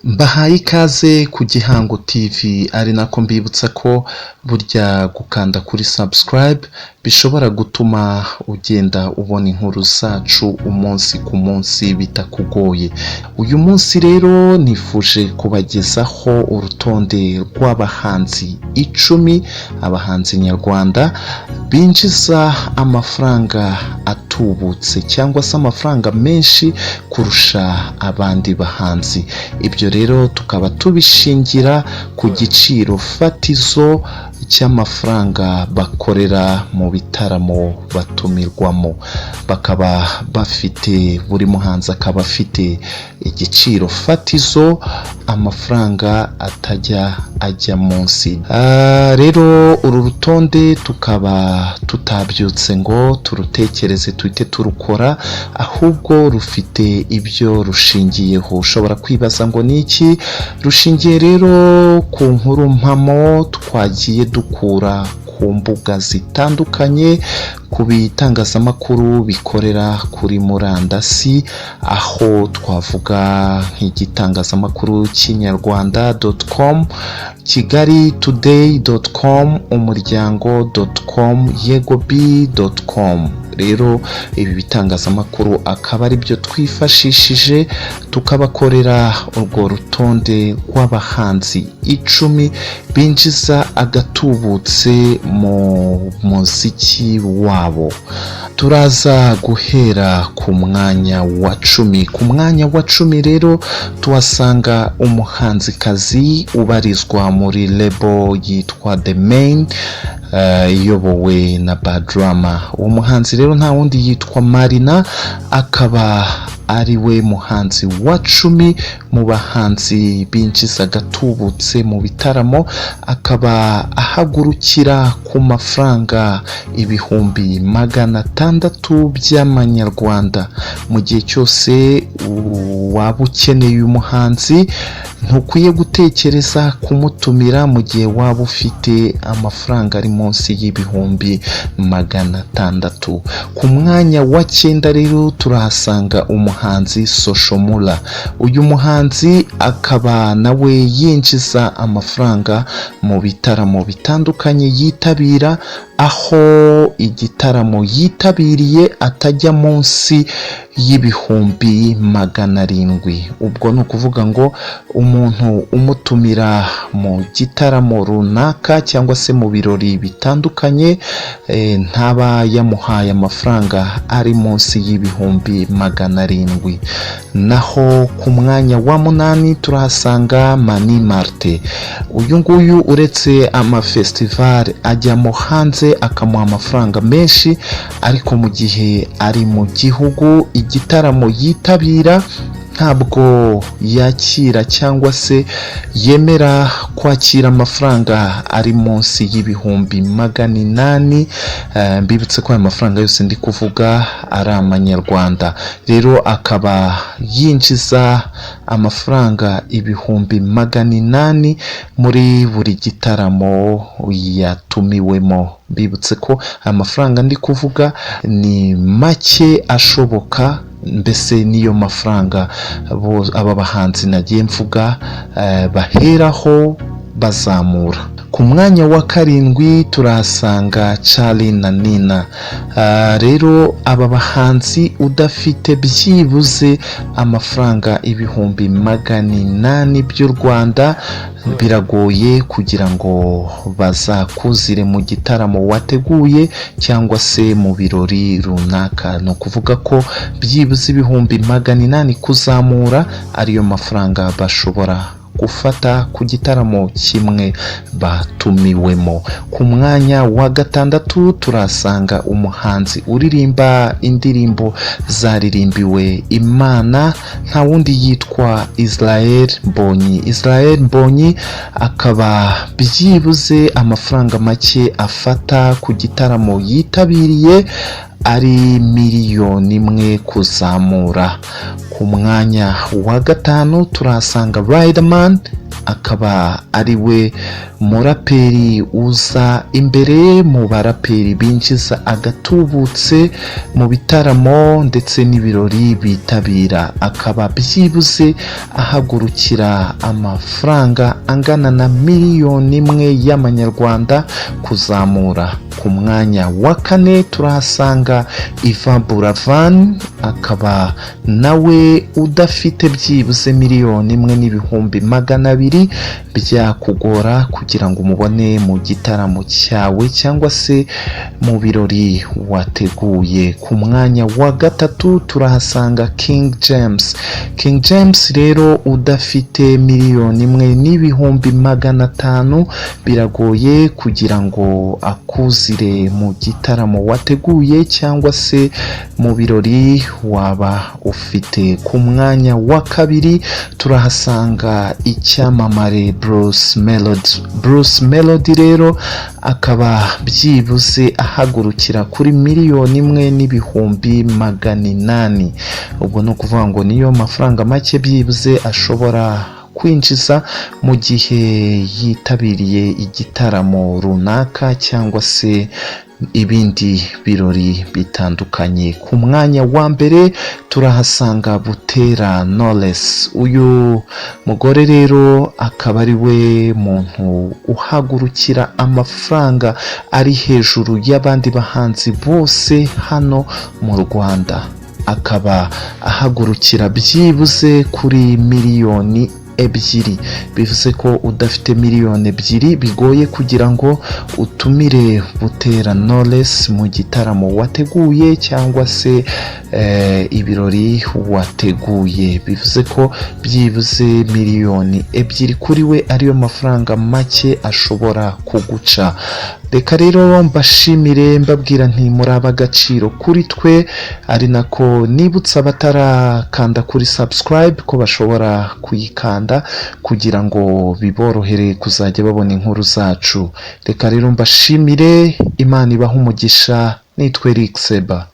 Mbahaye ikaze ku Gihango TV, ari nako mbibutsa ko burya gukanda kuri subscribe bishobora gutuma ugenda ubona inkuru zacu umunsi ku munsi bitakugoye. Uyu munsi rero nifuje kubagezaho urutonde rw'abahanzi 10, abahanzi nyarwanda binjiza amafaranga atubutse cyangwa se amafaranga menshi kurusha abandi bahanzi. Ibyo rero tukaba tubishingira ku giciro fatizo cy'amafaranga bakorera mu bitaramo batumirwamo. Bakaba bafite, buri muhanzi akaba afite igiciro fatizo, amafaranga atajya ajya munsi. Rero uru rutonde tukaba tutabyutse ngo turutekereze tuhite turukora, ahubwo rufite ibyo rushingiyeho. Ushobora kwibaza ngo ni iki? Rushingiye rero ku nkuru mpamo twagiye dukura ku mbuga zitandukanye, ku bitangazamakuru bikorera kuri murandasi, aho twavuga nk'igitangazamakuru kinyarwanda.com, kigalitoday.com, umuryango.com, yegobi.com. Rero ibi bitangazamakuru akaba ari byo twifashishije tukabakorera urwo rutonde rw'abahanzi 10 binjiza agatubutse mu muziki wabo. Turaza guhera ku mwanya wa 10. Ku mwanya wa 10 rero tuhasanga umuhanzikazi ubarizwa muri Reba yitwa The Main, iyobowe na Badrama. Uwo muhanzi rero nta wundi yitwa Marina, akaba ari we muhanzi wa 10 mu bahanzi binjiza agatubutse mu bitaramo. Akaba ahagurukira ku mafaranga 600,000 by'amanyarwanda. Mu gihe cyose waba ukeneye uyu muhanzi, ntukwiye gutekereza kumutumira mu gihe waba ufite amafaranga ari munsi y'600,000. Ku mwanya wa 9 rero turahasanga umuhanzi Soshomura. Uyu muhanzi akaba nawe yinjiza amafaranga mu bitaramo bitandukanye yitabira, aho igitaramo yitabiriye atajya munsi y'700,000. ubwo ni ukuvuga ngo umuntu umutumira mu gitaramo runaka cyangwa se mu birori bitandukanye, ntaba yamuhaye amafaranga ari munsi y'700,000. Naho ku mwanya wa 8 turahasanga Mani Martin. Uyu nguyu uretse amafestival ajyamo hanze akamuha amafaranga menshi, ariko mu gihe ari mu gihugu igitaramo yitabira ntabwo yakira cyangwa se yemera kwakira amafaranga ari munsi y'800,000. Mbibutse ko aya mafaranga yose ndi kuvuga ari amanyarwanda. Rero akaba yinjiza amafaranga 800,000 muri buri gitaramo yatumiwemo. Mbibutse ko aya mafaranga ndi kuvuga ni make ashoboka, mbese niyo mafaranga aba bahanzi nagiye mvuga baheraho bazamura. Ku mwanya wa 7 turahasanga Charly na Nina. Rero aba bahanzi udafite byibuze amafaranga 800,000 by'u Rwanda, biragoye kugira ngo bazakuzire mu gitaramo wateguye cyangwa se mu birori runaka. Ni ukuvuga ko byibuze 800,000 kuzamura ariyo mafaranga bashobora gufata ku gitaramo kimwe batumiwemo. Ku mwanya wa 6 turasanga umuhanzi uririmba indirimbo zaririmbiwe Imana, nta wundi yitwa Israel Mbonyi. Israel Mbonyi akaba byibuze amafaranga make afata ku gitaramo yitabiriye ari 1,000,000 kuzamura. Ku mwanya wa 5 turahasanga Riderman akaba ari we muraperi uza imbere mu baraperi binjiza agatubutse mu bitaramo ndetse n'ibirori bitabira, akaba byibuze ahagurukira amafaranga angana na miliyoni imwe y'amanyarwanda kuzamura. Ku mwanya wa kane turahasanga Ivan Buravan, akaba nawe udafite byibuze miliyoni imwe n'ibihumbi 200 byakugora kugira ngo umubone mu gitaramo cyawe cyangwa se mu birori wateguye. Ku mwanya wa gatatu turahasanga King James. King James rero udafite miliyoni imwe n'ibihumbi 500 biragoye kugira ngo akuzire mu gitaramo wateguye cyangwa se mu birori waba ufite. Ku mwanya wa kabiri turahasanga icyamamare Bruce Melody rero akaba byibuze ahagurukira kuri miliyoni imwe n'ibihumbi 800. ubwo no kuvuga ngo niyo mafaranga make byibuze ashobora kwinjiza mu gihe yitabiriye igitaramo runaka cyangwa se ibindi birori bitandukanye. Ku mwanya wa mbere turahasanga Butera Knowless. Uyu mugore rero akaba ari we muntu uhagurukira amafaranga ari hejuru y'abandi bahanzi bose hano mu Rwanda, akaba ahagurukira byibuze kuri miliyoni 2. bivuze ko udafite miliyoni 2 bigoye kugira ngo utumire Butera Knowless mu gitaramo wateguye cyangwa se ibirori wateguye. bivuze ko byibuze miliyoni 2 kuri we ariyo mafaranga make ashobora kuguca. Reka rero mbashimire mbabwira nti muri ab'agaciro kuri twe, ari nako nibutsa batarakanda kuri subscribe ko bashobora kuyikanda kugira ngo biborohere kuzajya babona inkuru zacu. Reka rero mbashimire, Imana ibahe umugisha. Nitwe Reba.